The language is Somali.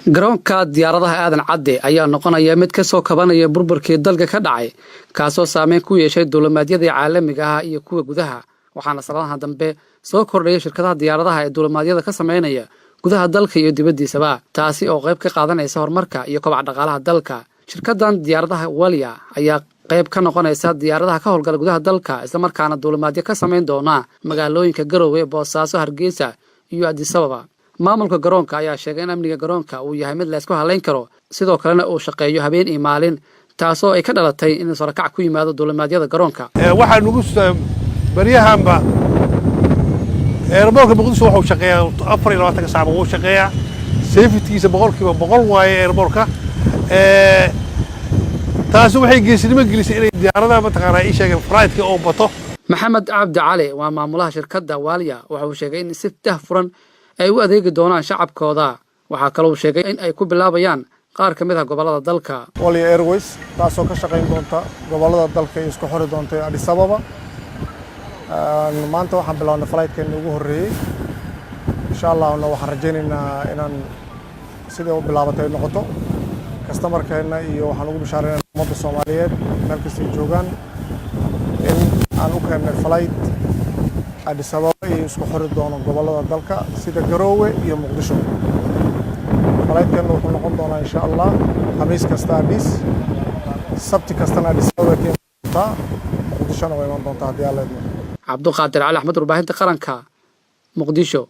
garoonka diyaaradaha aadan cadde ayaa noqonaya mid ka soo kabanaya burburkii dalka ka dhacay kaasoo saameyn ku yeeshay duulimaadyadii caalamiga ah iyo kuwa gudaha waxaana sanadaha dambe soo kordhaya shirkadaha diyaaradaha ee duulimaadyada ka sameynaya gudaha dalka iyo dibaddiisaba taasi oo qayb ka qaadanaysa horumarka iyo kobaca dhaqaalaha dalka shirkadan diyaaradaha Walia ayaa qayb ka noqonaysa diyaaradaha ka howlgala gudaha dalka isla markaana duulimaadyo ka sameyn doona magaalooyinka Garowe, Boosaaso, Hargeysa iyo Addis Ababa maamulka garoonka ayaa sheegay in amniga garoonka uu yahay mid la isku haleyn karo sidoo kalena uu shaqeeyo habeen iyo maalin taasoo ay ka dhalatay in sarakac ku yimaado duulimaadyada garoonka waxa nagu bariyahanba airportka Muqdisho wuxuu shaqeeyaa 24 saac uu shaqeeyaa safety-giisa 100% waaye airportka taas waxay geesinimo gelisay inay diyaaradaha mataqaana ay sheegeen flight-ka oo bato maxamed cabdi cali waa maamulaha shirkadda Walia waxa uu sheegay in si furan ay u adeegi doonaan shacabkooda waxa kale oo sheegay in ay ku bilaabayaan qaar ka mid ah gobolada dalka Walia Airways taasoo ka shaqeyn doonta gobolada dalka ee isku xiri doonta Addis Ababa maanta waxaan bilaabnay flight-kan ugu horeeyay insha Allah waxaan rajaynaynaa inaan sidii u bilaabatay noqoto customer-keena iyo waxaan ugu bishaareynaa ummadda Soomaaliyeed meel kasta ay joogaan in aan u keenay flight Addis Ababa iyo isku xiri doono gobolada dalka sida Garowe iyo Muqdisho flight-kan wuxuu noqon doonaa insha Allah khamiis kasta Addis sabti kastana Addis Ababa ka imaata Muqdishona way iman doontaa haddii Alla idmo Cabduqaadir Cali Axmed warbaahinta qaranka Muqdisho